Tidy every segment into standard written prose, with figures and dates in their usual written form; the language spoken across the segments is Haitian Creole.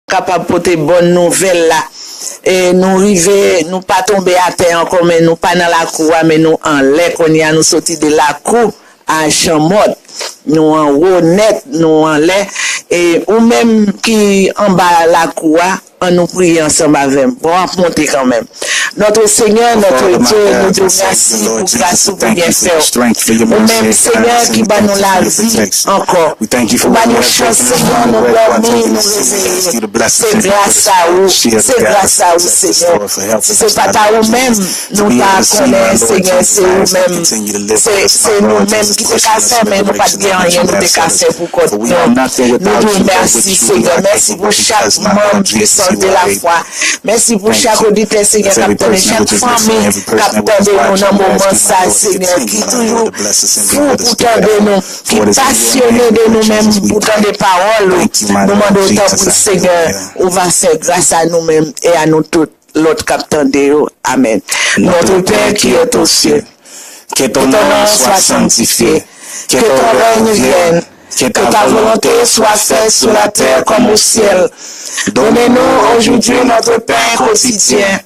capable porter bonne nouvelle là. Et nous river, nous pas tomber à terre encore, mais nous pas dans la cour, mais nous en l'air, qu'on y a nous sorti de la cour à Chamot, nous en haut net, nous en l'air, et ou même qui en bas la cour, on nous prie ensemble avec nous, pour monter quand même. Notre Seigneur, notre Dieu, nous te remercie pour grâce ou pour bien faire. Ou même Seigneur qui bat nous la vie encore. Ou bat nous chance, Seigneur, nous dormir, nous réveiller. C'est grâce à vous, c'est grâce à vous, Seigneur. Si c'est pas à vous-même, nous pas connaître, Seigneur, c'est vous-même. C'est nous-mêmes qui te cassons, mais nous pas de rien, nous te cassons pour côté. Nous te remercie, Seigneur. Merci pour chaque membre qui sont de la foi. Merci pour chaque auditeur, Seigneur, capitaine, chaque famille, capitaine de nous dans le moment ça, Seigneur, qui toujours fou pour de nous, qui passionné de nous-mêmes pour des paroles. Nous demandons autant pour le Seigneur, on va faire grâce à nous-mêmes et à nous tous, l'autre capitaine de nous. Amen. Notre Père qui est aux cieux, que ton nom soit sanctifié, que ton règne vienne, que ta volonté soit faite sur la terre comme au ciel. Donnez-nous aujourd'hui notre pain quotidien.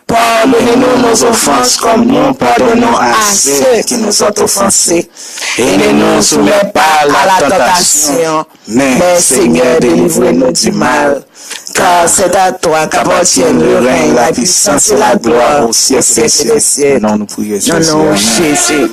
Pardonnez-nous nos offenses comme nous pardonnons à ceux qui nous ont offensés. Et ne nous soumets pas à la tentation, mais Seigneur, délivre-nous du mal. Car c'est à toi qu'appartiennent le règne, la puissance et la gloire au siècle des siècles. Non, nous prions Jésus. Non, Jésus.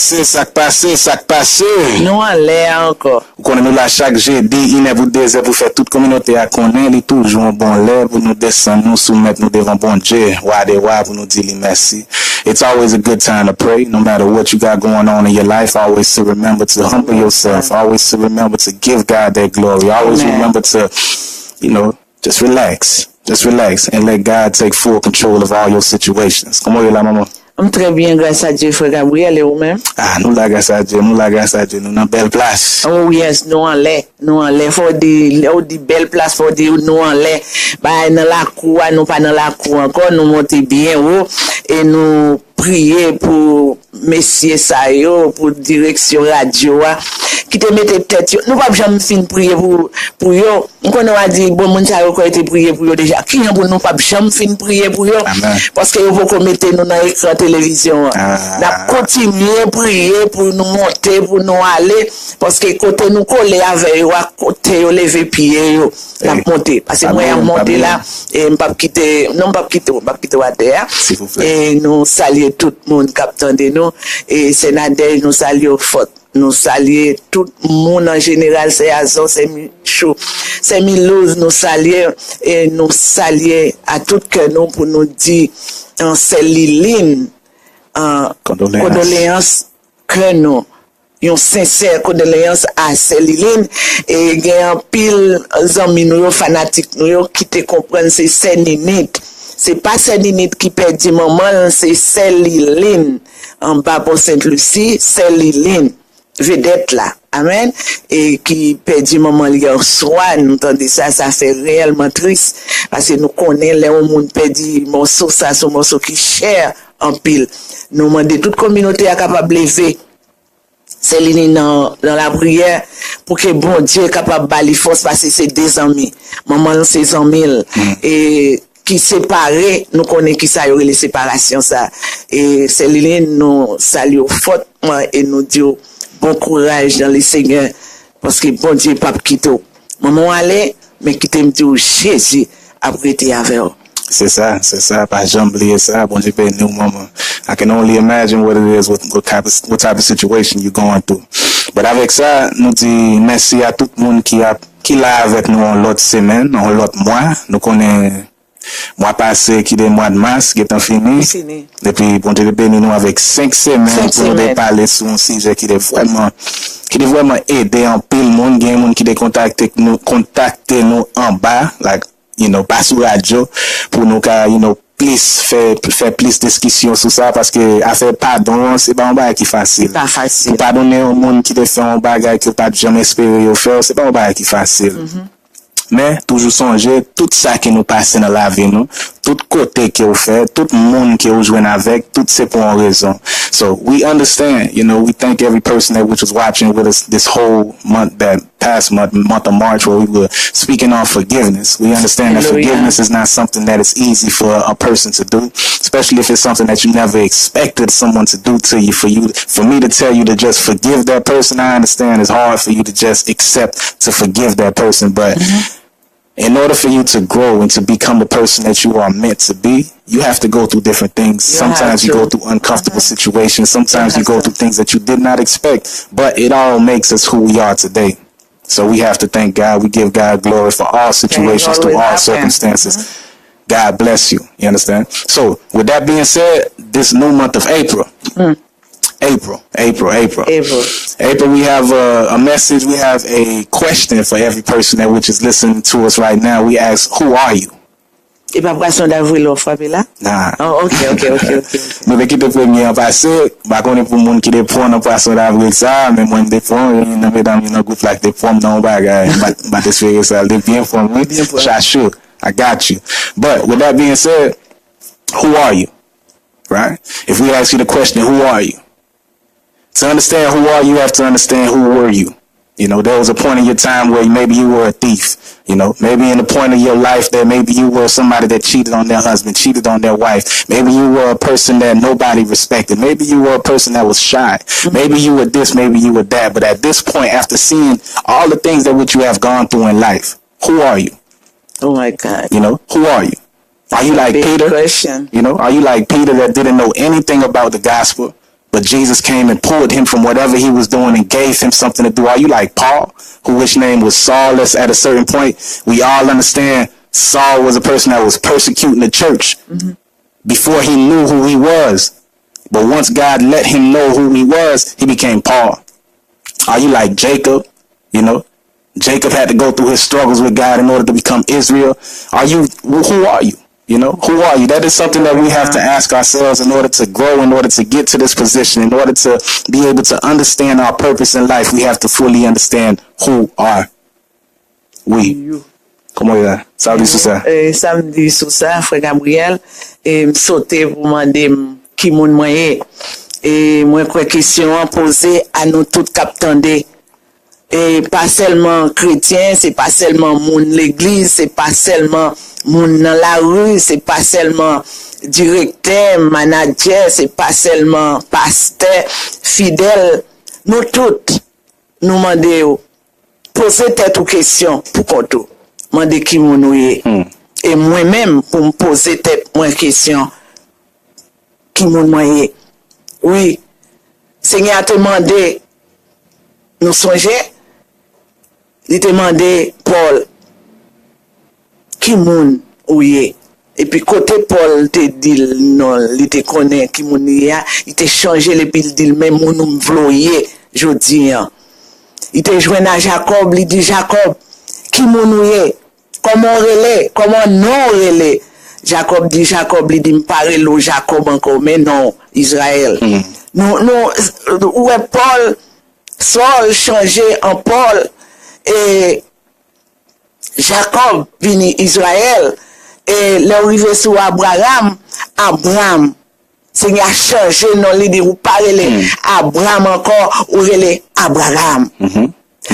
Ça passe. Nous en l'air encore. Vous connaissez nous là chaque jeudi, il est vous désir pour faire toute communauté à connaître, il est toujours un bon lait pour nous descendre, nous soumettre nous devant bon Dieu. Pour nous dire merci. It's always a good time to pray, no matter what you got going on in your life. Always to remember to humble yourself. Always to remember to give God that glory. Always remember to, just relax. Just relax and let God take full control of all your situations. Comment est là, maman? Très bien, grâce à Dieu, frère Gabriel, et vous-même? Nous la grâce à Dieu, nous dans belle place. Oh yes, nous en l'air, faut des belles places, faut dire nous en l'air. Bah, dans la cour, nous pas dans la cour encore, nous monter bien haut, et nous prier pour messieurs ça yo, pour direction radio, qui te mette tête, nous pas jamais fin prier pour yo. On a dit, bon, mon ça yo, été prier pour yo déjà. Qui pour nous pas jamais fin prier pour yo? Parce que yo faut mettre nous dans l'écran télévision. N'a continuer prier pour nous monter, pour nous aller, parce que côté nous coller avec yo, à côté yo lever pied yo, la monter. Parce que moi, monter là, et m'pas quitter à terre. Et nous saluer tout le monde captant de nous, et sénateur, nous saluer faute. Nous saluer tout le monde en général, c'est Azor, c'est Michou, c'est Milouz, nous saluer, et nous saluer à tout que nous pour nous dire, c'est Liline, condoléances que nous, une sincère condoléance à Céline, et il y a un pile d'amis nous fanatiques nous qui te comprennent, c'est Célinite. C'est pas Célinite qui perd maman, c'est Céline en bas pour Sainte-Lucie, Céline vedette là, amen, et qui perd maman hier soir, nous entendons ça fait réellement triste, parce que nous connaissons les gens qui perdent morceau, ça c'est un morceau qui cher en pile. Nous demandons toute communauté à capable lever Céline dans la prière pour que bon Dieu est capable de balayer force parce que c'est des amis. Maman c'est amis et qui séparés, nous connaissons qui ça y aurait les séparations ça. Et Céline nous salue fortement et nous dit bon courage dans le Seigneur parce que bon Dieu pas quitter. Maman allait mais qui t'aime dit Jésus après été avec eux. C'est ça, pas jamais oublier ça. Bon Dieu béni maman. I can only imagine what it is, what type of situation you're going through. But avec ça, nous dit merci à tout le monde qui là avec nous en l'autre semaine, en l'autre mois. Nous connaissons mois passé qui est mois de mars qui est fini. Et puis bon Dieu béni nous avec 5 semaines pour nous parler sur un sujet qui est vraiment aider en pile monde, il y a monde qui contacter nous en bas, like pas sur radio pour nous plus faire plus discussion sur ça parce que à faire pardon c'est pas un bagage qui facile. Pas facile. Pour pardonner au monde qui te fait un bagage que pas jamais espéré au faire, c'est pas un bagage qui facile. Mais toujours songer tout ça qui nous passe dans la vie nous, tout côté que vous fait, tout monde que vous jouez avec, tout c'est pour une raison. So we understand, you know, we thank every person that which was watching with us this whole month, that past month of March, where we were speaking on forgiveness. We understand that forgiveness is not something that is easy for a person to do, especially if it's something that you never expected someone to do to you. For me to tell you to just forgive that person, I understand it's hard for you to just accept to forgive that person, but in order for you to grow and to become the person that you are meant to be, you have to go through different things. Sometimes you go through uncomfortable situations. Sometimes you go through things that you did not expect, but it all makes us who we are today. So we have to thank God. We give God glory for all situations, through all circumstances. God bless you. You understand? So with that being said, this new month of April, April, we have a message. We have a question for every person that which is listening to us right now. We ask, who are you? Et pas poisson d'avril au frappé là? Nah. Oh, ok. Nous l'équipe de premier en passé, bah qu'on est pour monde qui dépend dans poisson d'avril ça, mais moi dépend, il y a mesdames dans groupe là qui dépend dans bagage, bah t'espérer ça, les bien pour moi. Sure, I got you. But with that being said, who are you? Right? If we ask you the question, who are you? To understand who are you, have to understand who were you. You know, there was a point in your time where maybe you were a thief. You know, maybe in the point of your life that maybe you were somebody that cheated on their husband, cheated on their wife. Maybe you were a person that nobody respected. Maybe you were a person that was shy. Maybe you were this, maybe you were that. But at this point, after seeing all the things that which you have gone through in life, who are you? Oh my God. You know, who are you? Are you like Peter? Question. You know, are you like Peter that didn't know anything about the gospel? But Jesus came and pulled him from whatever he was doing and gave him something to do. Are you like Paul, which name was Saul? At a certain point, we all understand Saul was a person that was persecuting the church before he knew who he was. But once God let him know who he was, he became Paul. Are you like Jacob? You know, Jacob had to go through his struggles with God in order to become Israel. Who are you? You know, who are you? That is something that we have to ask ourselves in order to grow, in order to get to this position, in order to be able to understand our purpose in life. We have to fully understand who are we. Comment il va? Samedi sous ça. Samedi sous ça, frère Gabriel, et me sauter pour demander qui moun moyen. Et moi, quoi question posée à nous tous captandés. Et pas seulement chrétiens, c'est pas seulement moun l'église, c'est pas seulement moun dans la rue, c'est pas seulement directeur, manager, c'est pas seulement pasteur, fidèle. Nous toutes, nous demandons, poser tête aux questions pour qu'on tout. Demander qui moun est. Et moi-même, pour me poser tête aux questions, qui moun est. Oui, Seigneur a demandé, nous songer, il te demandé Paul qui moun ouye et puis côté Paul te dit non il te connaît qui moun ya il te changé le pile dit même moun vloyer jodi il te joint à Jacob il dit Jacob qui moun ouye comment non relé Jacob dit il dit me parler lo Jacob encore mais non Israël non ouais Paul Saul changé en Paul et Jacob vini Israël et l'arrivée sur Abraham Seigneur changé non li dit ou parler Abraham encore ou relé Abraham.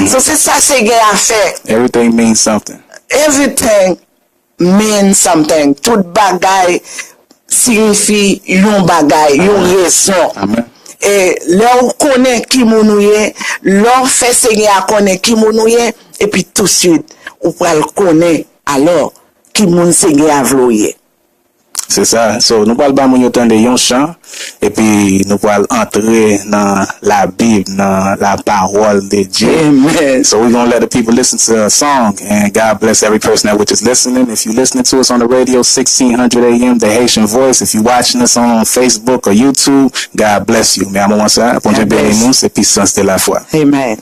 So c'est ça Seigneur a fait. Everything means something. Everything means something. Tout bagay signifie yon bagay, yon raison. Amen. Et l'on connaît qui mounouye, l'on fait Seigneur connaît qui mounouye, et puis tout de suite, on peut le connaître alors qui moun Seigneur vloye. C'est ça. So, nous parlons pas de yon chant, et puis nous parlons entrer dans la Bible, dans la parole de Dieu. Amen. So we're going to let the people listen to a song, and God bless every person that which is listening. If you're listening to us on the radio, 1600 AM, the Haitian Voice. If you're watching us on Facebook or YouTube, God bless you. Mais à moment ça, pour Dieu bénir nous, c'est puissance de la foi. Amen.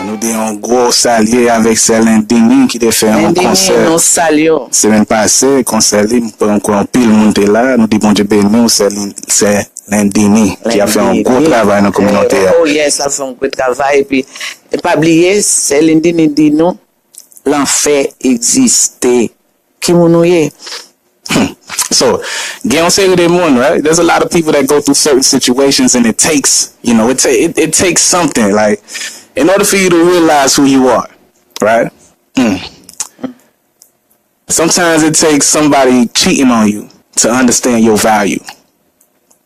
Nous avons un gros salier avec Céline Dion qui a fait un concert. Semaine passée, concert un pile monté là. Nous disons bon Dieu béni, Céline Dion qui a fait un gros travail dans la communauté. Oh yes, ça fait un gros travail. Et puis, pas oublier, Céline Dion dit non, l'enfer existe. Qui m'ouye? So, get on say with them right? There's a lot of people that go through certain situations, and it takes, it takes something, like, in order for you to realize who you are, right? Sometimes it takes somebody cheating on you to understand your value,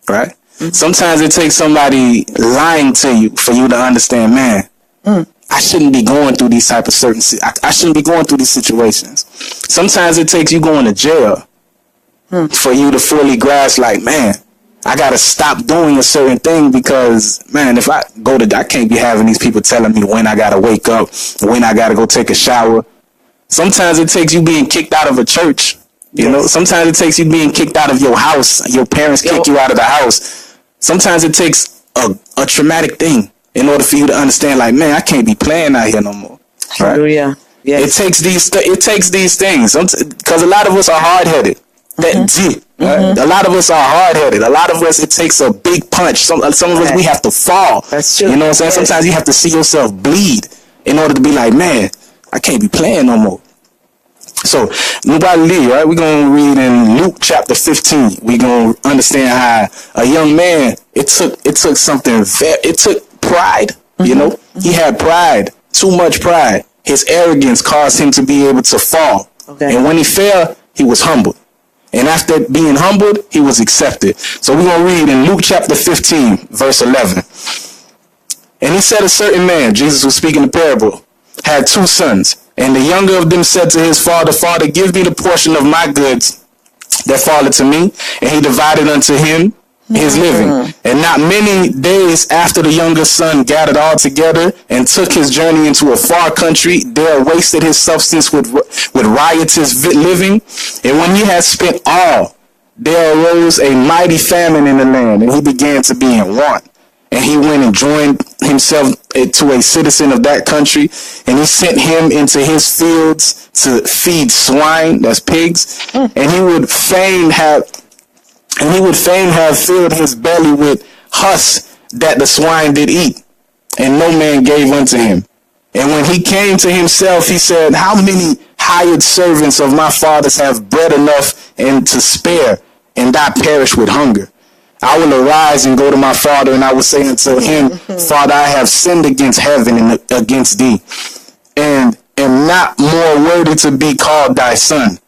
right? Sometimes it takes somebody lying to you for you to understand, man, I shouldn't be going through these type of I shouldn't be going through these situations. Sometimes it takes you going to jail for you to fully grasp, like, man, I gotta stop doing a certain thing because, man, if I can't be having these people telling me when I gotta wake up, when I gotta go take a shower. Sometimes it takes you being kicked out of a church. You know, sometimes it takes you being kicked out of your house. Your parents kick you out of the house. Sometimes it takes a traumatic thing in order for you to understand, like, man, I can't be playing out here no more. Right? Hallelujah. Yes. It takes these things because a lot of us are hard-headed. Right? A lot of us are hard-headed. A lot of us, it takes a big punch. Some of us, we have to fall. That's true. You know what I'm saying? Sometimes you have to see yourself bleed in order to be like, man, I can't be playing no more. So, nobody leave, right? We're going to read in Luke chapter 15. We're going to understand how a young man, it took something, it took pride, you know? He had pride, too much pride. His arrogance caused him to be able to fall. Okay. And when he fell, he was humbled. And after being humbled, he was accepted. So we're going to read in Luke chapter 15, verse 11. And he said, a certain man, Jesus was speaking a parable, had 2 sons. And the younger of them said to his father, Father, give me the portion of my goods that falleth to me. And he divided unto him his living. And not many days after, the younger son gathered all together and took his journey into a far country. There wasted his substance with riotous living. And when he had spent all, there arose a mighty famine in the land, and he began to be in want. And he went and joined himself to a citizen of that country, and he sent him into his fields to feed swine, that's pigs, and he would fain have filled his belly with husk that the swine did eat, and no man gave unto him. And when he came to himself, he said, how many hired servants of my father's have bread enough and to spare, and I perish with hunger? I will arise and go to my father, and I will say unto him, Father, I have sinned against heaven and against thee, and am not more worthy to be called thy son.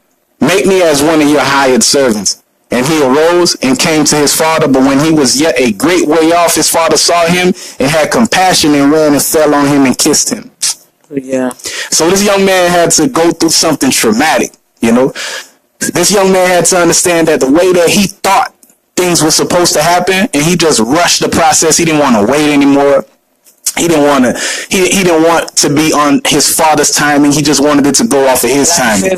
Make me as one of your hired servants. And he arose and came to his father, but when he was yet a great way off, his father saw him and had compassion and ran and fell on him and kissed him. Yeah. So this young man had to go through something traumatic, you know. This young man had to understand that the way that he thought things were supposed to happen, and he just rushed the process. He didn't want to wait anymore. He didn't want to. He didn't want to be on his father's timing. He just wanted it to go off of his timing.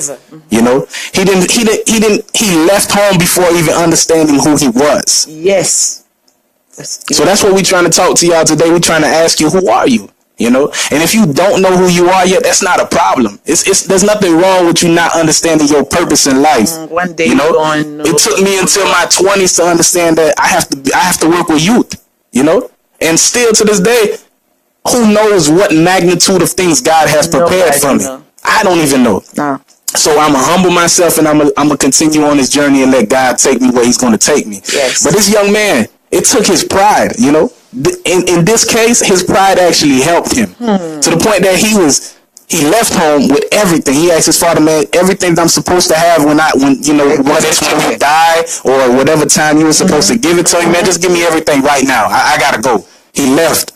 You know, he didn't. He left home before even understanding who he was. Yes. So that's what we're trying to talk to y'all today. We're trying to ask you, who are you? You know, and if you don't know who you are yet, that's not a problem. There's nothing wrong with you not understanding your purpose in life. One day, you know, it took me until my 20s to understand that I have to work with youth. You know, and still to this day, who knows what magnitude of things God has prepared for me? I don't even know. No. So I'm gonna humble myself, and I'm gonna continue on this journey and let God take me where He's gonna take me. Yes. But this young man, it took his pride, you know. In this case, his pride actually helped him to the point that he left home with everything. He asked his father, man, everything that I'm supposed to have when you know, whether it's when you die or whatever time you were supposed to give it to him, man, just give me everything right now. I gotta go. He left.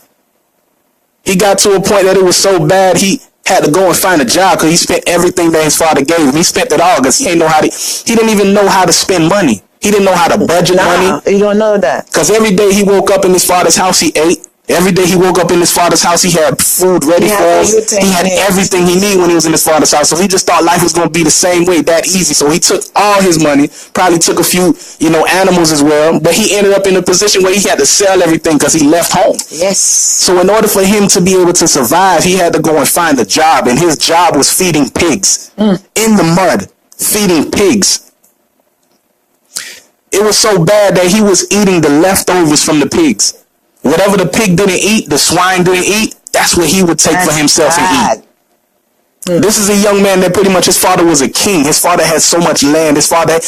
He got to a point that it was so bad he had to go and find a job because he spent everything that his father gave him. He spent it all because he didn't even know how to spend money. He didn't know how to budget money. You don't know that. Because every day he woke up in his father's house, he ate. Every day he woke up in his father's house, he had food ready for him. He had everything he needed when he was in his father's house. So he just thought life was going to be the same way, that easy. So he took all his money, probably took a few, you know, animals as well. But he ended up in a position where he had to sell everything because he left home. Yes. So in order for him to be able to survive, he had to go and find a job. And his job was feeding pigs in the mud, feeding pigs. It was so bad that he was eating the leftovers from the pigs. Whatever the pig didn't eat, the swine didn't eat, that's what he would take for himself and eat. This is a young man that pretty much, his father was a king. His father had so much land. His father,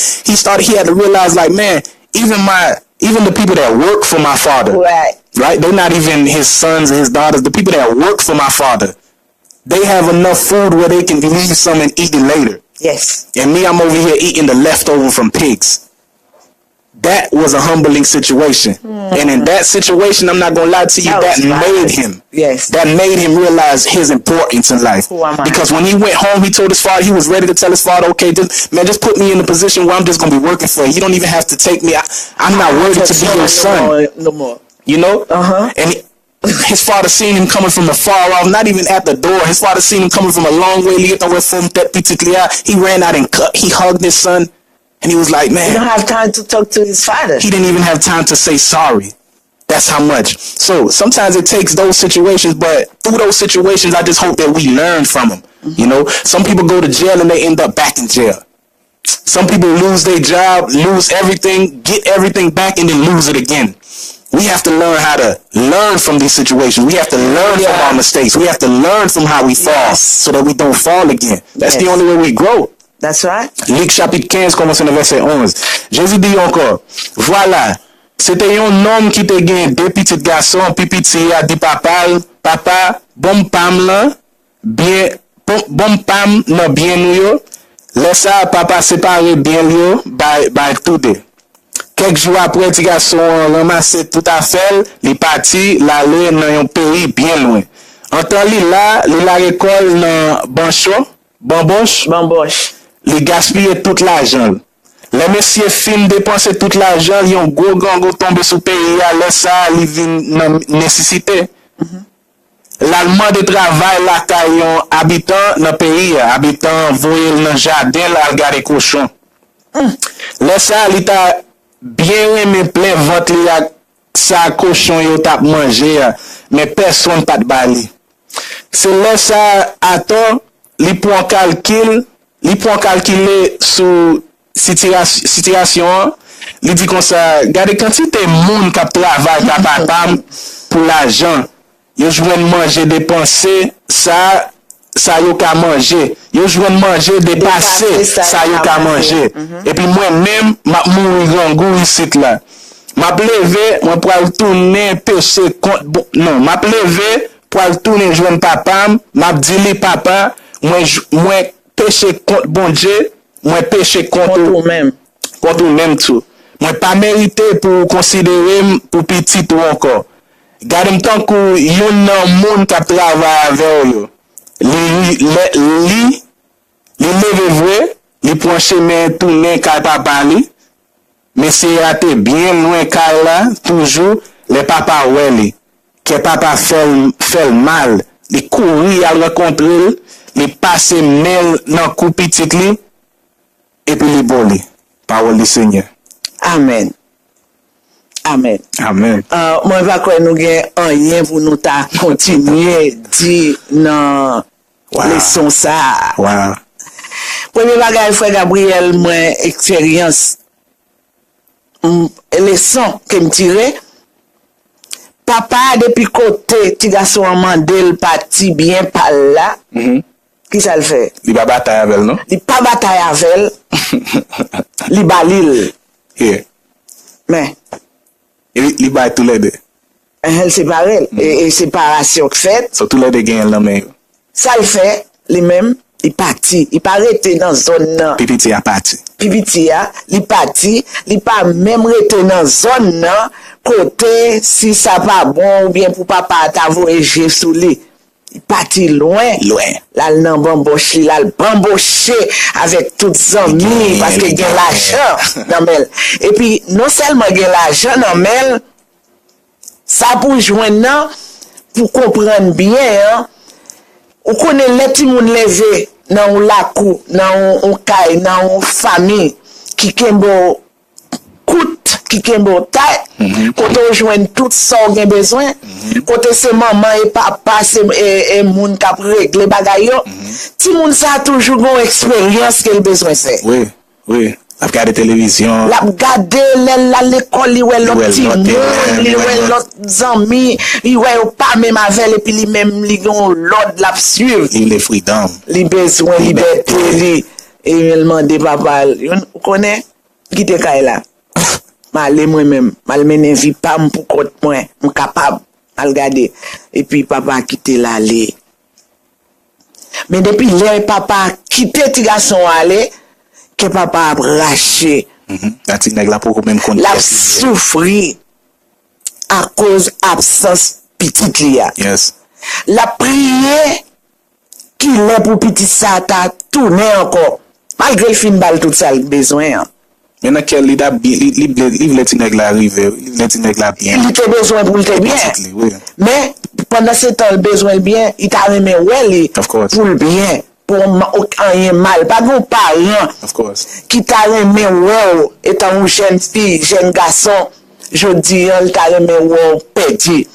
he had to realize, like, man, even the people that work for my father, right? They're not even his sons and his daughters. The people that work for my father, they have enough food where they can leave some and eat it later. Yes. And me, I'm over here eating the leftover from pigs. That was a humbling situation. And in that situation, I'm not going to lie to you, that made him. Yes. That made him realize his importance in life. Because when he went home, he told his father, he was ready to tell his father, okay, just put me in a position where I'm just going to be working for you. You don't even have to take me. I'm not worthy to be your son. No more. You know? And his father seen him coming from afar off, not even at the door. His father seen him coming from a long way. He ran out and he hugged his son. And he was like, man. He don't have time to talk to his father. He didn't even have time to say sorry. That's how much. So sometimes it takes those situations, but through those situations, I just hope that we learn from them. You know, some people go to jail and they end up back in jail. Some people lose their job, lose everything, get everything back, and then lose it again. We have to learn how to learn from these situations. We have to learn from our mistakes. We have to learn from how we fall so that we don't fall again. That's the only way we grow. That's right. Luc chapitre 15, commence dans verset 11. Jésus dit encore, voilà, c'était un homme qui te gagne deux petits garçons, puis petit a dit papa, bon pam là, bon pam non bien nous yo, laisse ça papa séparer bien yo, by tout deux. Quelques jours après, petit garçon ramassé tout à fait, il parti, l'aller dans un pays bien loin. En temps là, il a récolte dans bamboche. Il gaspille tout l'argent. Les messieurs fin dépenser tout l'argent, ils ont gros gango tombé sous pays, laisse ça, ils viennent nécessité. L'allemand de travail, là, yon habitant dans le pays, habitant voyé dans le jardin, là, regarder cochon. Laisse ça, il t'a bien aimé plein ventre, ça cochon, il t'a mangé, mais personne pas de bali. C'est laisse ça, attends, il prend calculer sous situation, il dit comme ça, regardez quantité de monde qui travaille pour l'argent, ils jouent manger dépenser, ça yo ka manger, ils jouent manger dépasser, ça yo ka manger. Et puis moi-même, m'a mourir gangou ici là. M'a levé, moi pour tourner pêcher compte non, m'a levé pour tourner joindre papa, m'a dit li papa, moi péché contre bon Dieu, moi péché contre vous-même. Contre vous-même tout. Moi pas mérité pour considérer pour petit ou encore. Gardez tant que yon nan monde qui travaille avec vous. li leve vrai, li prend chemin tourner kay papa li, mais c'est raté bien loin kay là, toujours les papa ouais li, que papa fait mal, li courir à rencontrer, li passer mail dans coup petit li et puis li boli. Parole du Seigneur. Amen. Amen. Amen. Moi, va quoi nous gen rien pour nous ta continuer di dans leçon ça. Wow. Premier bagage frère Gabriel moi expérience leçon que me tirer papa depuis côté petit garçon mandel parti bien par là. Qui ça le fait? Il va bataille avec non? Il pas bataille avec il balil. Yeah. Mais il bat tous les deux. Elle séparé et séparation faite. So tous les deux gagnent la main. Ça le fait les mêmes il parti, il pas arrêté dans zone Pipiti a parti. Pipiti a, il parti, il pas même arrêté dans zone là côté si ça pas bon ou bien pour papa t'a voyagé sous lui. Il parti loin. Là il nan bamboché, là il bamboché avec toutes les amis parce qu'il a l'argent dans mel. Et puis non seulement il a l'argent dans mel, ça pour joindre pour comprendre bien hein. On connaît les petits moun levé dans la cour, dans un caille, dans une famille qui kembo coûte, qui kembo taille, quand on joint tout ça on a besoin, quand c'est maman et papa et moun qui a réglé bagay yo, ti moun ça toujours une expérience qu'il besoin c'est. Oui. La regarder télévision. La regarder l'école, li wè l'autre petit monde, li wè l'autre ami, li wè pas même avec et puis li même li gon l'autre la suivre. Il est freedom. Li besoin liberté li et il demande papa, vous connaît qui te kay là. M'aller moi même, mal mener vie pas pour compte moi, m capable à regarder et puis papa quitter l'aller. Mais depuis là papa quitter petit garçon aller que papa a raché. La petite nègre là pour même compte. La souffrir à cause absence petite lia. Yes. La prière qui est pour petit ça t'a tourné encore. Malgré le fin balle tout ça le besoin. Maintenant qu'elle li la petite nègre là arriver, la petite nègre là bien. Il a besoin pour le bien. Oui. Mais pendant ce temps le besoin le bien, il t'a remis ouais pour le bien. Pour aucun mal, pas de parents qui t'a remis wow, étant une jeune fille, jeune garçon, je dis, il t'a remis wow, pédi.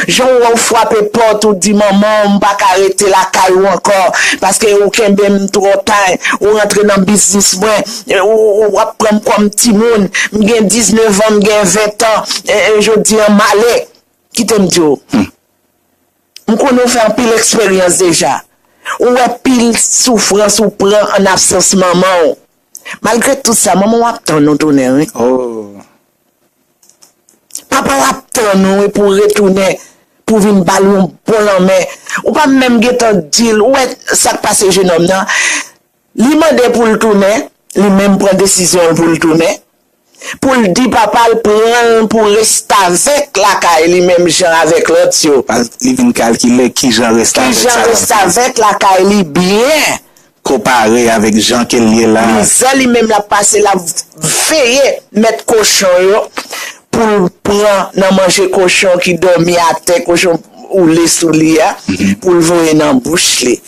Je ou frappé porte ou dit maman, on pas arrêter la caille encore, parce que ou kembe trop time, ou rentrer dans business moi, ou prendre comme petit monde, m'gen 19 ans, m'gen 20 ans, je dis en malais, qui t'aime dire? M'konnou fait un pile expérience déjà. Ou pile souffrance ou prend en absence maman. Malgré tout ça, maman attend nous tourner. Oh. Papa attend nous pour retourner pour venir ballon pour l'homme. Ou pas même get deal ou ça passe jeune homme là. Li mande pour le tourner, lui même prend décision pour le tourner. Pour le dire papa le prend pour rester avec la caille lui-même genre avec l'autre. Il vient calculer qui j'en reste avec. Qui j'en reste avec la caille bien. Comparé avec Jean qui est là. Les lui-même la passé la veiller mettre cochon yo pour prendre dans manger cochon qui dormi à terre cochon ou les sous lia pour le voir dans bouche li.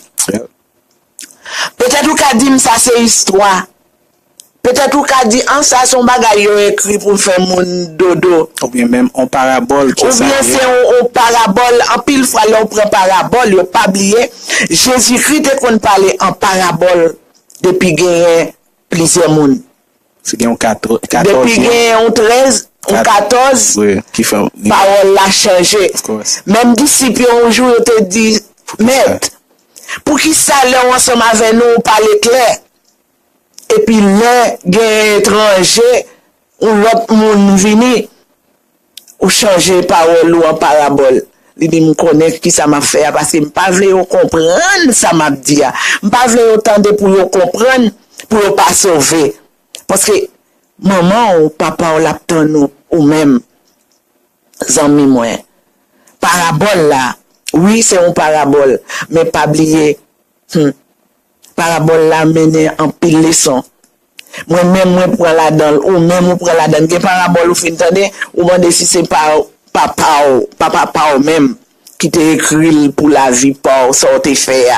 Peut-être ou ka dit ça c'est histoire. Peut-être ou ka dit en ça son bagay yo écrit pour faire mon dodo. Ou bien même en parabole qui ou bien c'est en parabole, en pile fois là on prend parabole, yo pas oublier Jésus-Christ te qu'on parler en parabole depuis gagné plusieurs monde. C'est gagné 14. Depuis gagné 13 ou 14. Oui, qui fait parole l'a changé. Même disciples un jour te dit maître, pour qui ça là ensemble avec nous parler clair. Et puis là, gen étranger, ou l'autre moun vini, ou changer parole ou en parabole. Il dit, m'connais qui ça m'a fait, parce que m'pas vle comprendre ça m'a dit. M'pas vle entendre pour yo comprendre, pour yo pas sauver. Parce que, maman ou papa ou l'aptan nous, ou même, zami moi, parabole là, Oui, c'est une parabole, mais pas oublier, parabole là mène en pile leçon. Moi-même, moi prends la donne, ou même ou prends la donne. Gen parabole ou fin tande, ou mande si c'est pas papa ou même qui te écrit pour la vie, pour ça te fait.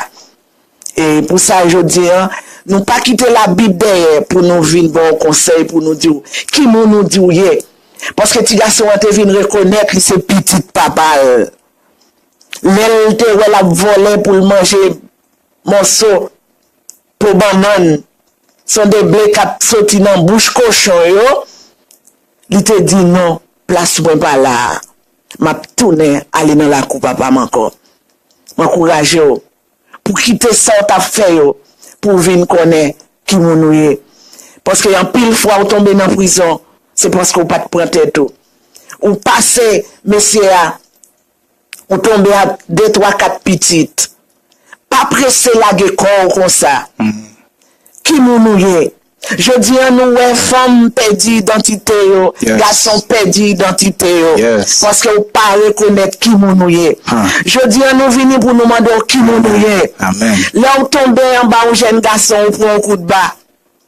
Et pour ça, je dis, nous pas quitter la Bible derrière pour nous venir bon conseil, pour nous dire, qui nous dit ou yé. Parce que ti garçon te vient reconnaître que c'est petit papa. L'elle te la volé pour manger morceau pour banane. Sont des blés qui sorti dans bouche cochon yo. Il te dit non, place moi pas là. M'a tourner aller dans la coupe papa encore. M'encourage yo pour quitter ça t'a fait yo pour venir connaître qui moun yé. Parce que en pile fois ou tomber dans prison, c'est parce qu'on pas te prendre tête tout. Ou passer monsieur ou tomber à 2 3 4 petites. Pas presser la corps comme ça. Qui moun yé? Je dis à nous, femme perdue identité, garçon perdu identité, parce que vous pas reconnaître qui moun yé. Je dis à nous, venir pour nous demander qui moun yé. Amen. Là, vous tombez en bas, un jeune garçon, vous prenez un coup de bas,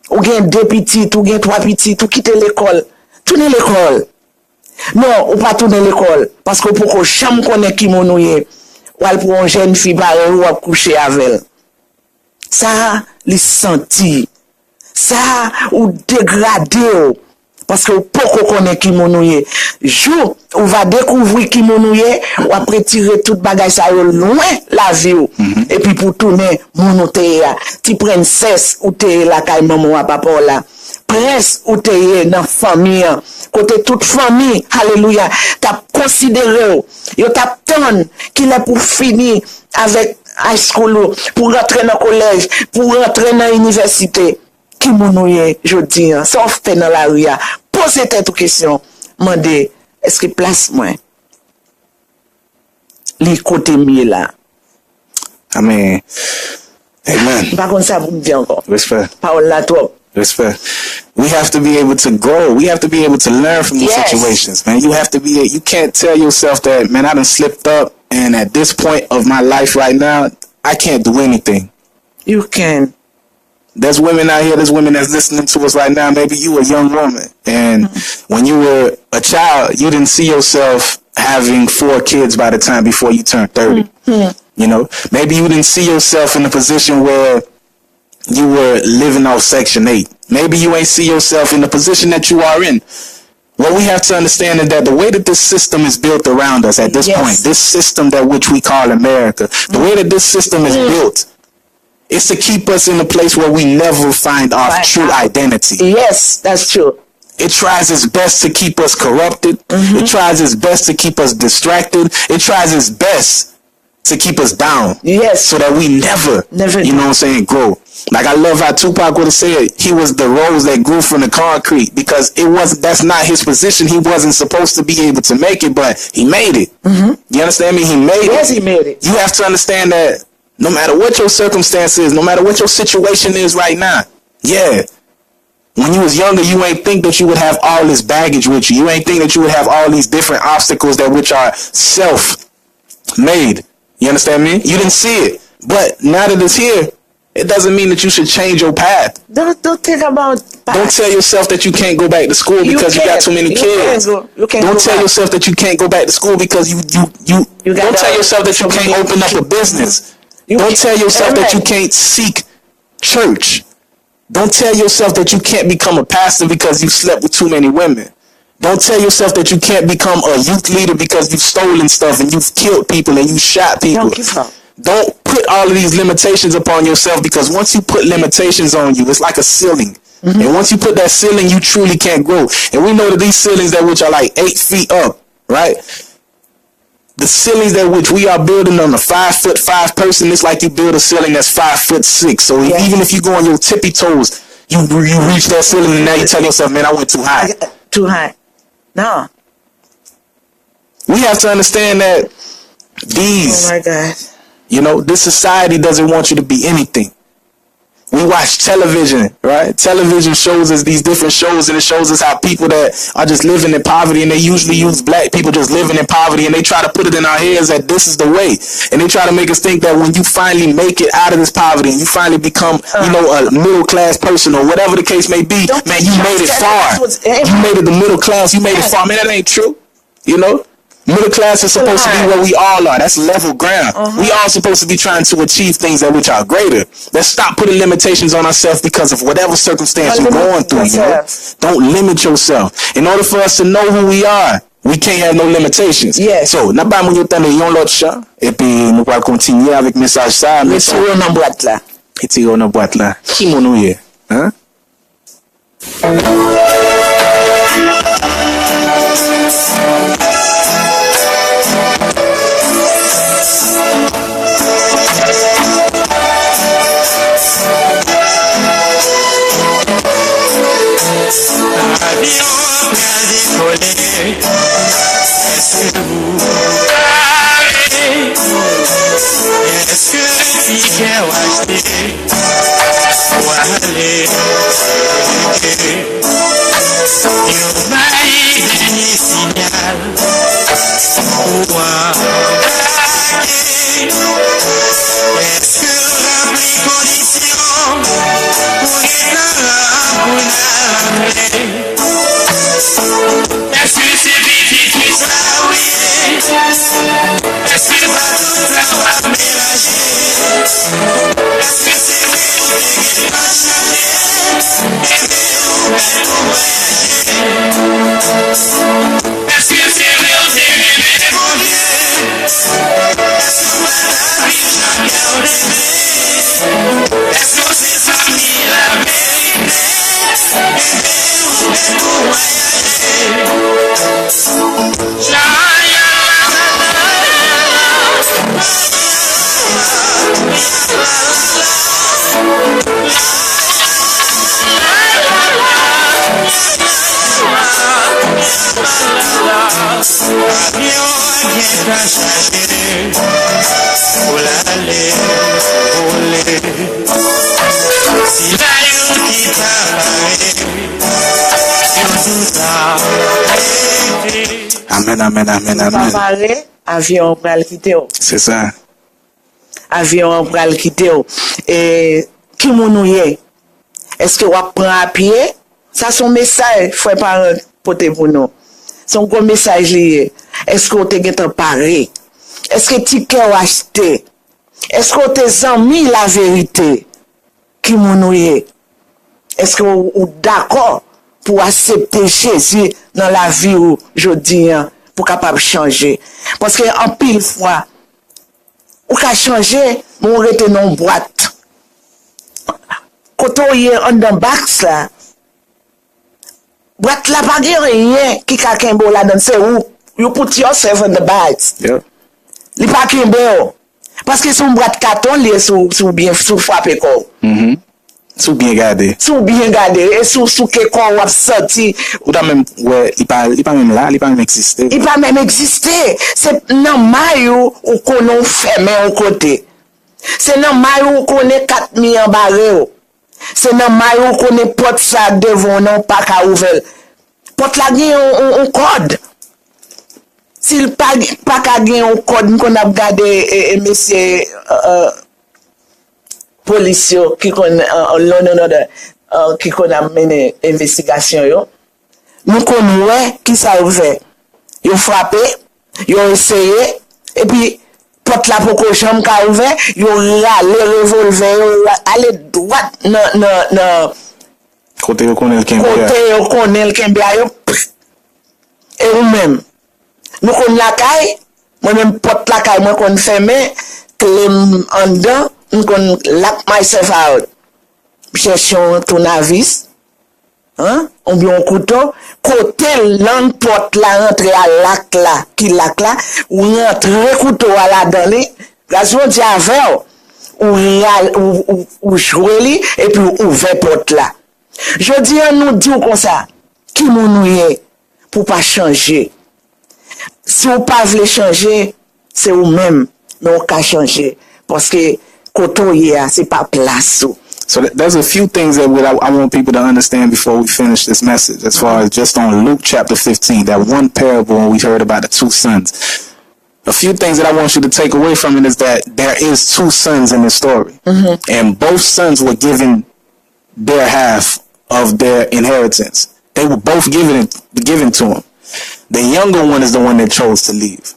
ou bien 2 petites, ou bien 3 petites, ou quittez l'école. Tournez l'école. Non, ou pas tourner l'école, parce que pour qu'on jamais connaît qui moun yé, ou elle pour une jeune fille, ou à coucher avec elle. Ça, les sentir. Ça, ou dégradé, parce que pour qu'on connaît qui monouye. Jour, on va découvrir qui monouye, ou après tirer toute bagage ça loin la vie. Et puis pour tourner, monouté, ti princesse, ou t'es la caille maman ou papa là. Prince, ou t'es dans famille, côté toute famille, alléluia, t'as considéré, yo t'as ton, qu'il est pour finir avec high school, pour rentrer dans le collège, pour rentrer dans l'université. Qui mounouye, je dis, sauf fait dans la rue, posez cette question, demandez, est-ce que place moi? Les côtés mieux là. Amen. Amen. Par contre, ça vous me dit encore. Respect. Parole là, toi. Respect. We have to be able to grow. We have to be able to learn from these Yes. situations, man. You have to be, you can't tell yourself that, man, I done slipped up and at this point of my life right now, I can't do anything. You can. There's women out here, there's women that's listening to us right now. Maybe you a young woman, and when you were a child, you didn't see yourself having 4 kids by the time before you turned 30. You know, maybe you didn't see yourself in a position where you were living off Section 8. Maybe you ain't see yourself in the position that you are in. What we have to understand is that the way that this system is built around us at this point, this system that which we call America, the way that this system is built, it's to keep us in a place where we never find our true identity. Yes, that's true. It tries its best to keep us corrupted. It tries its best to keep us distracted. It tries its best to keep us down. Yes. So that we never you know what I'm saying, grow. Like I love how Tupac would have said he was the rose that grew from the concrete, because that's not his position. He wasn't supposed to be able to make it, but he made it. You understand me? He made it. Yes, he made it. You have to understand that no matter what your circumstance is, no matter what your situation is right now, when you was younger, you ain't think that you would have all this baggage with you. You ain't think that you would have all these different obstacles that which are self-made. You understand me? You didn't see it. But now that it's here, it doesn't mean that you should change your path. Don't think about past. Don't tell yourself that you can't go back to school because you got too many kids. Don't tell yourself that you can't go back to school because you don't tell yourself that you can't open up a business. Don't tell yourself that you can't seek church. Don't tell yourself that you can't become a pastor because you slept with too many women. Don't tell yourself that you can't become a youth leader because you've stolen stuff and you've killed people and you shot people. Don't put all of these limitations upon yourself, because once you put limitations on you, it's like a ceiling. And once you put that ceiling, you truly can't grow. And we know that these ceilings that which are like 8 feet up, right? The ceilings that which we are building on a 5'5" person, it's like you build a ceiling that's 5'6". So even if you go on your tippy toes, you reach that ceiling and now you tell yourself, man, I went too high. Too high. No. We have to understand that these, oh my God, you know, this society doesn't want you to be anything. We watch television, right? Television shows us these different shows, and it shows us how people that are just living in poverty, and they usually use black people just living in poverty, and they try to put it in our heads that this is the way, and they try to make us think that when you finally make it out of this poverty and you finally become, you know, a middle class person or whatever the case may be, man, you made it far. You made it the middle class. You made it far. Man, that ain't true. You know. Middle class is supposed to be where we all are. That's level ground. We all supposed to be trying to achieve things that which are greater. Let's stop putting limitations on ourselves because of whatever circumstance you're going through. You know? Don't limit yourself. In order for us to know who we are, we can't have no limitations. Yes. So, n'a pas moun tande yon l'autre chant, et puis nous allons continuer avec message ça. Retirez dans boîte là. Retirez dans boîte là. Qui moun nou ye? Hein? Est-ce que vous savez? Est-ce que le ticket ou acheté pour aller il m'a dernier signal pour est-ce que rempli condition pour être là pour l'amener? Est-ce que c'est vite tout ça, oui? Est-ce que pas tout ça va mélanger? Est-ce que c'est vrai qui va changer? Est-ce que c'est vrai ou c'est vrai, mon Dieu? Est-ce que la vie jamais au début? Est-ce que c'est famille la vérité? Amen, amen, amen, amen. Avion pral quitter. C'est ça. Avion pral quitter. Et qui moun ye? Est-ce que vous prend à pied? Ça son message, frère parent porter pour nous. Son gros message lié. Est-ce que vous êtes paré? Est-ce que ticket ou acheté? Est-ce que vous êtes mis la vérité? Qui moun ye? Est-ce que vous êtes d'accord pour accepter Jésus dans la vie où je dis pour capable changer? Parce que en pile fois, ou ka changer, mon rete non boîte. Quand on y est en dans box là, boîte là pas rien qui ka kembo là dans c'est où you put yourself in the box. Yeah. Li pas kembo. Parce que son boîte carton li sous bien sous frappé quoi. Sous bien gardé. Sous bien gardé et sous que quoi ou sorti. Ou da même ouais, il pas même là, il pas même exister. Il pas même exister. C'est non maillot ou qu'on fermé au côté. C'est non maillot qu'on est 4000 en barre. C'est non maillot qu'on est porte ça devant non pas qu'à ouvrir. Porte la gagne un code. S'il pas qu'à gagne un code qu'on a regardé monsieur policier qui qu'on a mené investigation yo. Nous connaissons qui ça ouvert. Ils ont frappé, ils ont essayé et puis porte la pour chambre qu'a ouvert, ils ont râlé revolver, aller droit dans Côté on connaît le Kembe et ou même nous connaissons la caille, moi même porte la caille moi qu'on fermé, clé en dedans, nous qu'on lock myself out. Cherchons tournevis. Hein? On bien un couteau, côté l'an porte la rentrée à lac là, qui lac là, ou rentre couteau à la donne, gazon dit avec, ou jouer li, et puis ouvert porte là. Je dis à nous dire comme ça, qui nous est pour pas changer. Si vous pas voulez changer, c'est vous même, mais on peut changer. Parce que, côté c'est pas place. So there's a few things that I want people to understand before we finish this message, as far as just on Luke chapter 15, that one parable when we heard about the two sons. A few things that I want you to take away from it is that there is two sons in this story. And both sons were given their half of their inheritance. They were both given to them. The younger one is the one that chose to leave.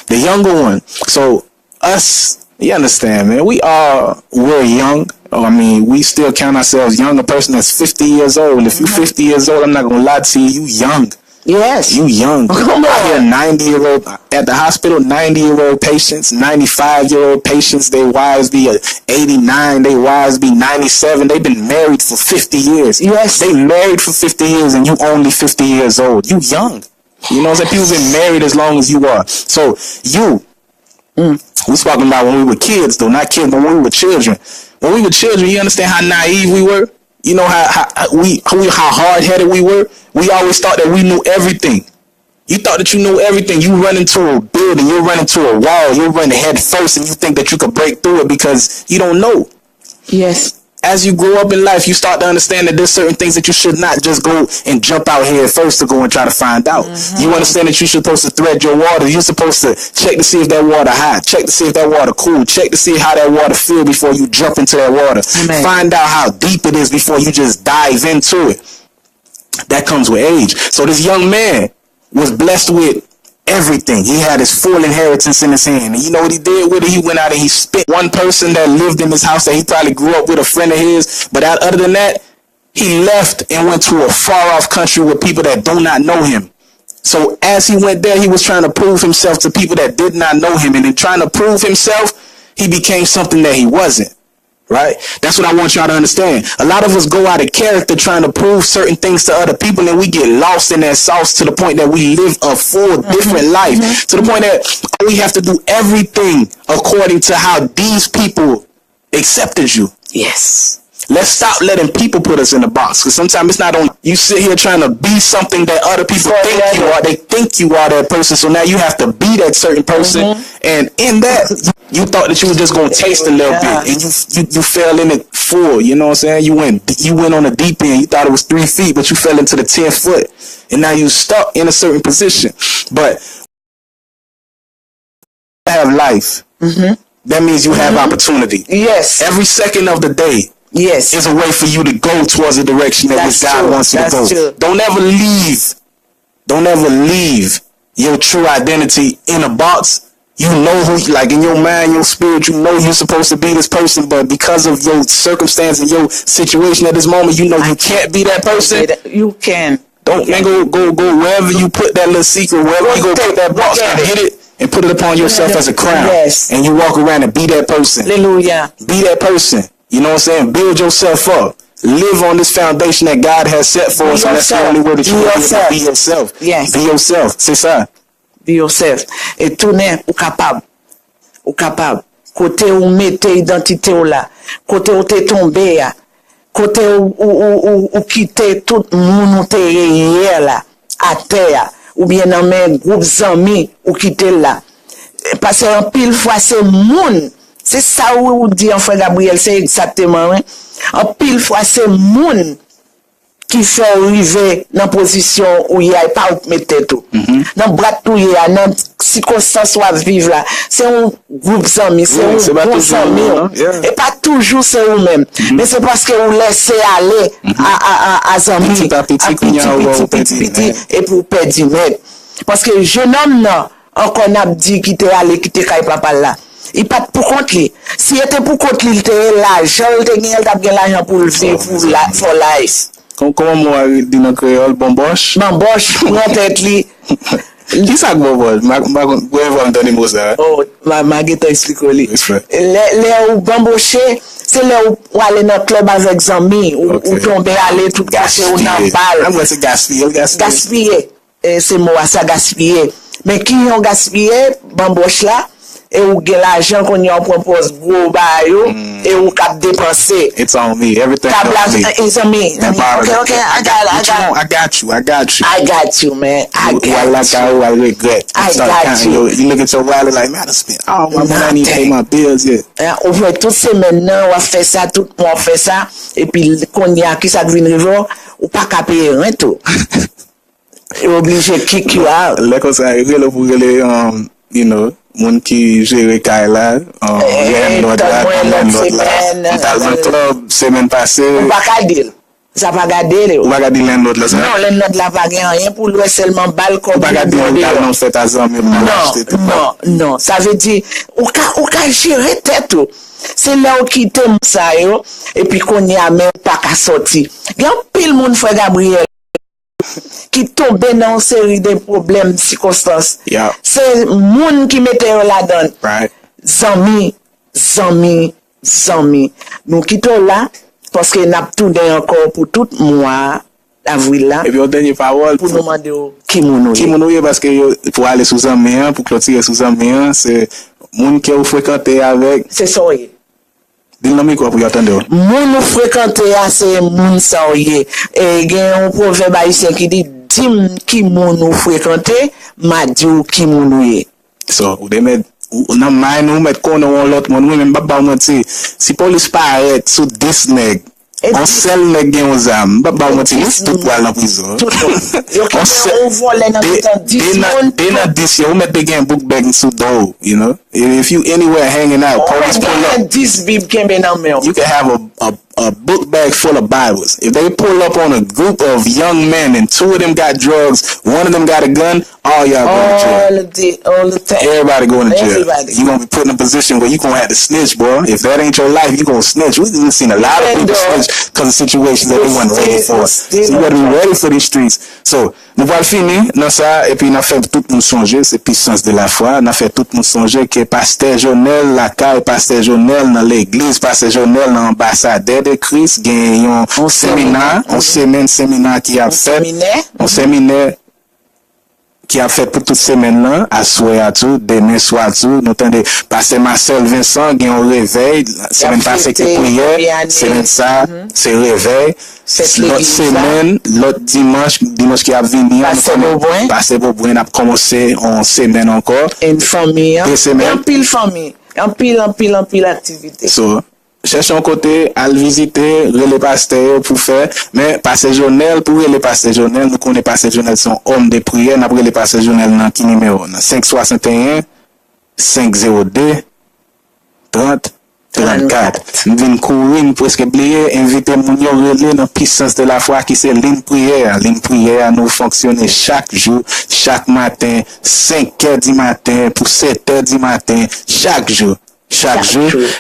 The younger one. So us, you understand, man, we're young. I mean, we still count ourselves young. A person that's 50 years old. If you're 50 years old, I'm not going to lie to you, you young. Yes. You young. Come I hear on. 90-year-old at the hospital, 90-year-old patients, 95-year-old patients, their wives be 89, their wives be 97. They've been married for 50 years. Yes. They married for 50 years and you only 50 years old. You young. You know what I'm saying? People been married as long as you are. So you, we talking about when we were kids though, not kids, but when we were children. When we were children, you understand how naive we were? You know how hard-headed we were? We always thought that we knew everything. You thought that you knew everything. You run into a building, you run into a wall, you run head first and you think that you could break through it because you don't know. Yes. As you grow up in life, you start to understand that there's certain things that you should not just go and jump out here first to go and try to find out. You understand that you're supposed to thread your water. You're supposed to check to see if that water hot, check to see if that water cool, check to see how that water feel before you jump into that water. Amen. Find out how deep it is before you just dive into it. That comes with age. So this young man was blessed with everything. He had his full inheritance in his hand. And you know what he did with it? He went out and he spent one person that lived in his house that he probably grew up with, a friend of his. But other than that, he left and went to a far off country with people that do not know him. So as he went there, he was trying to prove himself to people that did not know him. And in trying to prove himself, he became something that he wasn't. Right? That's what I want y'all to understand. A lot of us go out of character trying to prove certain things to other people and we get lost in that sauce to the point that we live a full different life. To the point that we have to do everything according to how these people accepted you. Yes. Let's stop letting people put us in a box. Because sometimes it's not on you sit here trying to be something that other people think you are. They think you are that person. So now you have to be that certain person. And in that, you thought that you were just going to taste a little bit. And you fell in it full. You know what I'm saying? You went on the deep end. You thought it was 3 feet, but you fell into the 10 foot. And now you stuck in a certain position. But have life. That means you have opportunity. Yes. Every second of the day. Yes. Is a way for you to go towards the direction that which God wants you to go. True. Don't ever leave your true identity in a box. You know who, like in your mind, your spirit, you know you're supposed to be this person, but because of your circumstance and your situation at this moment, you know you can't be that person. You can. Don't man, go wherever you put that little secret, wherever you go put that box, get it and put it upon yourself as a crown. Yes. And you walk around and be that person. Hallelujah. Be that person. You know what I'm saying? Build yourself up. Live on this foundation that God has set for us. And that's the only way that you can be yourself. Yes. Be yourself. C'est ça. Be yourself. Et tourner ou capable. Ou capable. Côté où mettez identité ou là. Côté où t'es tombé là. Côté où quitter tout monde ou t'es hier là. À terre. Ou bien dans mes groupes amis ou quitter là. Parce qu'en pile fois c'est monde. C'est ça où dit en frère Gabriel, c'est exactement, hein. En pile fois, c'est moun qui fait arriver dans la position où il n'y a pas où mettre tout. Dans le bras tout, il y a dans circonstance où vivre là. C'est un groupe d'amis, c'est un groupe d'amis. Et pas toujours c'est eux-mêmes. Mais c'est parce que vous laissez aller à amis, à petit, et pour perdre du mec. Parce que jeune homme, non, encore n'a dit qu'il était allé, qu'il était papa là. Il pas pour compte lui. Si était pour compte lui, il était l'argent, il était l'argent pour le vivre for life. Comment moi dit dans créole bomboche? Bomboche, prend tête lui. Qui ça bomboche? Ma va me donner mot ça. Oh, ma guetta explique lui. Les ou bombocher, c'est là où aller dans club avec amis ou tomber aller tout caché ou dans balle. Moi c'est gaspiller. C'est moi ça gaspiller. Mais qui ont gaspillé bomboche là? Et où gagne l'argent qu'on y propose gros bayo et où cap dépenser. It's on me. Everything it's on me. Okay, I I got you. I got you, man. I got you. I regret. I got you. You look at your wallet like, man, I spent all my money, I need to pay my bills yet. On veut toutes ces maintenant, on fait ça, tout le monde fait ça, et puis, qu'on y a qui ça devient river, ou pas qu'à payer rien tout. Obligé kick you out. Là, comme ça, il est pour les, you know, moun qui gère Kaila, landlord là, dans un club, semaine passée. Ou pas qu'à dire. Ça pas garder. Ou pas garder landlord là, ça? Non, landlord là pas gagner rien pour lui seulement balle comme. Ou pas garder un non fait à ça, non. Ça veut dire, ou qu'à gérer tête tout. C'est là où quitte ça, yo, et puis qu'on y a même pas qu'à sortir. Il y a un pile monde, frère Gabriel, qui tombe dans une série de problèmes, de circonstances. Yeah. C'est monde qui mettait là-dedans. Right. Zami. Nous quittons là, parce que nous avons tourné encore pour tout mois d'avril là. Et puis, au dernier parole, pour nous demander qui nous est, parce que pour aller sous Zami, pour clôturer sous Zami, c'est monde qui vous fréquentez avec. C'est ça, oui. Dis-le quoi pour y attendre. Moun nous fréquenter, c'est moun sa ouye. Et il y a un proverbe haïtien qui dit, dim qui moun nous fréquenter, ma di ou qui moun nous ye. So, ou de met, ou nan may nou met kon nou l'autre moun, ou même pas mentir. Si police pas arrête sous 10 nèg, on sel nèg gen aux âmes, pas mentir, tout poil en prison. On vole dans tout 10 moun. They not this year, ou met gen book bag sous door, you know. If you anywhere hanging out, police pull up. You can have a book bag full of Bibles. If they pull up on a group of young men and 2 of them got drugs, 1 of them got a gun, all y'all going to jail. All the time. Everybody going to jail. You going to be put in a position where you going to have to snitch, boy. If that ain't your life, you going to snitch. We've seen a lot of people snitch because of situations that they weren't ready for. So you got to be ready for these streets. So, nous voilà fini dans ça, et puis nous fait tout le monde songer, c'est puissance de la foi. Nous fait tout le monde songer que Pasteur Jonel, la caille Pasteur Jonel dans l'église, Pasteur Jonel dans l'ambassadeur de Christ, gagne un séminaire, séminaire qui a fait, un séminaire qui a fait pour toute semaine là, à soir tout, demain soir tout, nous attendons passer Marcel Vincent, gagne un réveil, semaine passée que prière, semaine ça, c'est réveil. L'autre semaine, l'autre dimanche qui a venu, passer Beauboin, a commencé en semaine encore. Une famille, un pile famille, un pile activité. So, cherche un côté à le visiter, les pasteurs pour faire, mais Pasteur Jonel, pour les pasteurs Jonel, nous connaissons Pasteur Jonel son homme de prière, nous les pasteurs Jonel dans qui numéro? 561 502 30 34. Nous venons courir, presque oublier, inviter mon yo relais dans puissance de la foi qui c'est ligne prière. Ligne prière nous fonctionne chaque jour, chaque matin, 5h du matin, pour 7h du matin, chaque jour.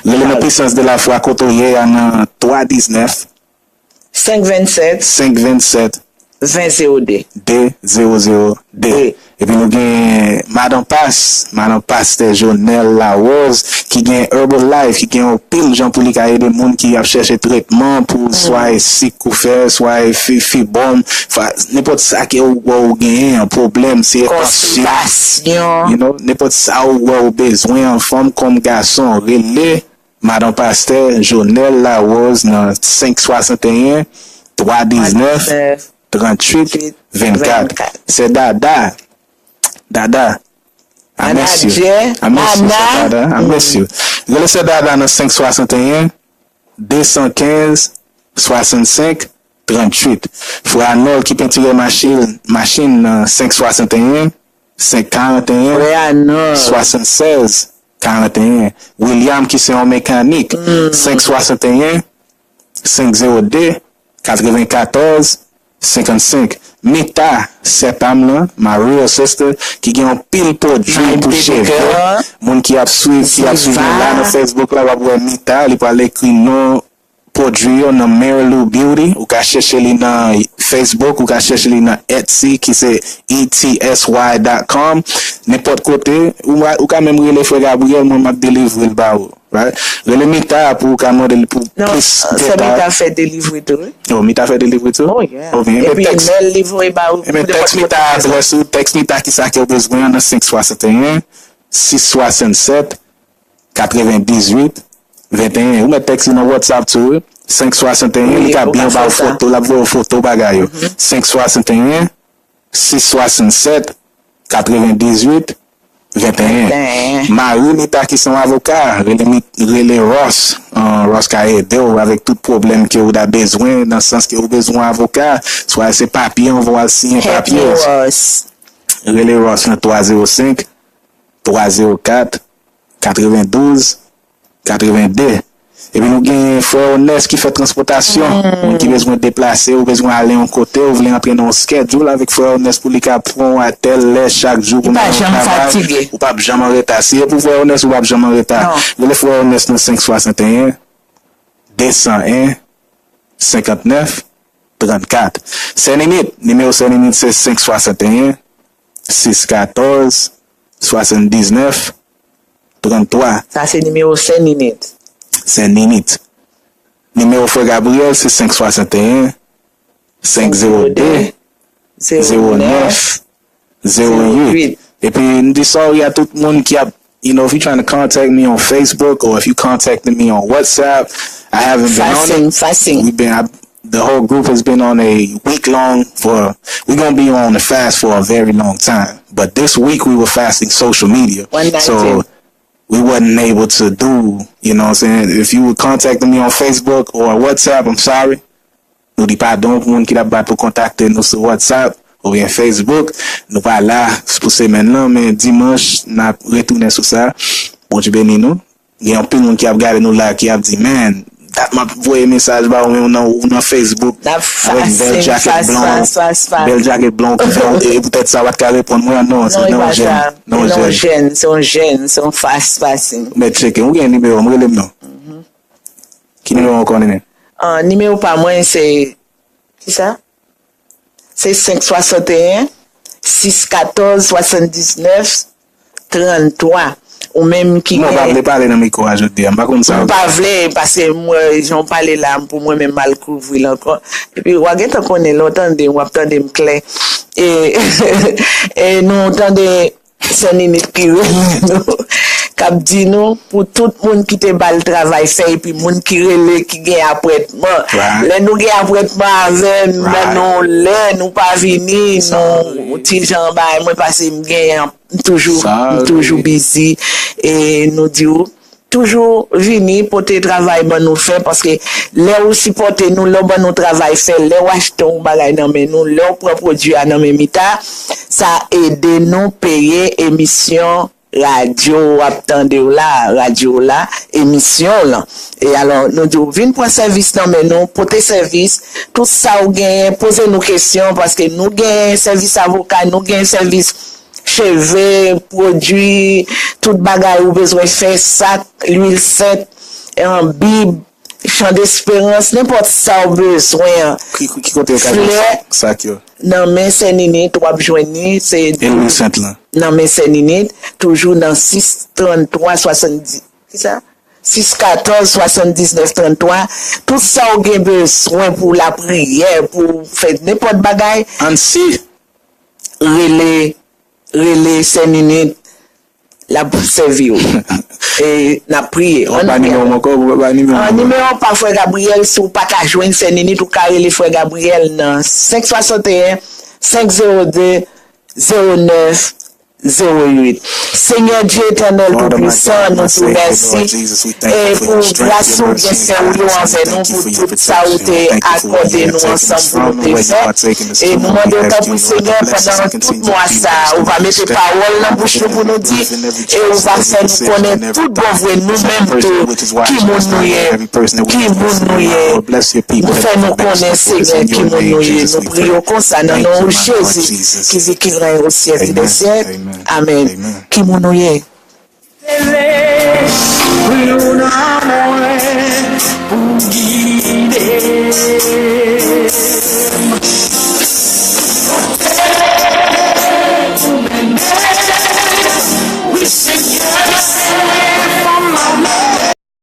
La puissance de la foi côtoyée en 319 527 20 D00D. Et puis nous avons Madame Pasteur Jonel Larose qui gagne Herbalife, qui gagne un pile gens pour les aider des gens qui a cherché traitement pour soit sick ou faire, soit fibrom, n'importe ça qui ou gagne un problème, c'est consultation. You know, n'importe ça ou besoin en femme comme garçon, relais Madame Pasteur Jonel Larose dans 561 319 38 24. C'est Dada. I miss you. Je laisse Dada dans 561 215 65 38. Faut Arnold qui peinture machine 561 541 76 41. William qui c'est un mécanique 561 502 94 55. Mita, cette âme-là, ma real sister, qui a un pile produit pour cheveux. Moun qui a suivi là dans Facebook, là, va voir Mita, il va écrire non produit dans Marilou Beauty, ou qu'à chercher dans Facebook, ou qu'à chercher dans Etsy, qui c'est etsy.com. N'importe côté, ou qu'à même les frères Gabriel, moi, m'a délivré le bas. Right? Le Mita pour qu'à modèle pour non, c'est Mita fait délivrer tout. Oh, Mita fait délivrer tout? Oh, yeah. Oh, bien. Et puis, il livrer, mais texte Mita adresse ou texte Mita qui ça qui a besoin dans 561 667 98 21. Ou mais texte dans WhatsApp tout. 561, il y a bien ba photo, la photo bagay yo. 561, 667, 98, 21. Marie Nita qui sont avocats, relé Ross, Ross qui a aidé avec tout problème que vous avez besoin, dans le sens que vous avez besoin d'avocat, soit c'est papier, on va signer papier. Relé Ross 305, 304, 92, 82. Et puis nous avons un frère honnête qui fait transportation, qui a besoin de déplacer, ou besoin d'aller en côté, ou voulez prendre un schedule avec frère honnête pour les prendre à tel lait chaque jour. Ou pas jamais fatigué. Ou pas jamais retard. Si pour frère honnête, ou pas jamais retard. Le frère honnête dans 561, 201, 59, 34. C'est limite. Numéro c'est limite, c'est 561, 614, 79, 33. Ça, c'est numéro Saint-Ninite. Saint-Ninite. Numéro Frère Gabriel, c'est 561, 502, 09, 08. Et puis, nous disons, il y a tout le monde qui a, you know, if you're trying to contact me on Facebook or if you contacted me on WhatsApp, I haven't been on it. We've been, the whole group has been on a week long we're going to be on the fast for a very long time. But this week we were fasting social media. So we wasn't able to do, you know what I'm saying? If you were contacting me on Facebook or WhatsApp, I'm sorry. Nous dit pardon pour monde qui l'a pas pour contacter nous sur WhatsApp ou bien Facebook. Nous pas là pour semaine là, mais dimanche, n'a retourné sur ça. Bon Dieu béni nous. Il y a un peu de monde qui a regardé nous là, qui a dit, man, that m'a envoyé message ba ou dans Facebook avec bel jacket blanc qui fait et peut-être ça va te répondre moi non c'est non gêne c'est un fast passing mais checker on gagne numéro moi le non qui numéro on connaît numéro pas moi c'est qui ça c'est 561 614 79 33 ou même qui moi pas parler dans micro ajouter pas comme ça pas vle parce que moi j'en parler là pour moi même mal couvrir encore et puis waget on connaît longtemps de on attend de clair et nous entendez Saint-Ninite qui cap dit nous pour tout monde qui te bal travail fait et puis monde qui relé qui gagne apprêtement les nous gagne apprêtement avec nous pas venir nous petit Jean bail moi parce que me gagne toujours busy et nous dit toujours venir pour te travail bon nous faire parce que les ou supporter nous le bon nous travail fait les acheter un bagage dans mais nous leur propre produit à dans mita ça aider nous payer émission radio là émission là et alors nous dit vinn pour service non mais nous pour tes service tout ça ou gain poser nos questions parce que nous gain service avocat nous gain service cheveux, produits, tout bagage ou besoin faire sac, l'huile sainte, un bible, champ d'espérance, n'importe ça ou besoin. Qui compte ça qui non mais c'est Ninite, trois joigner, c'est l'huile sainte là. Non mais c'est Ninite, toujours dans 6 33 70. C'est ça? 6 14 79 33. Tout ça ou gain besoin pour la prière, pour faire n'importe bagage. Ansi relais Saint-Ninite la servir et n'a prié numéro pas frère Gabriel si ou pas qu'à joindre Saint-Ninite ou carré les frère Gabriel dans 561 502 09 08. Seigneur Dieu éternel tout-puissant, nous te remercions et pour grâce ou bien fait ou envers nous pour tout ça où t'es accordé nous ensemble pour nous faire et nous demandons tant pour Seigneur pendant tout mois ça on va mettre parole dans bouche pour nous dire et on va faire nous connaître tout bon vrai nous-mêmes qui nous fait nous connaître Seigneur qui nous prions comme ça dans le nom de Jésus qui vit qui règne au siècle des siècles. Amen. Qui mon oye. We sing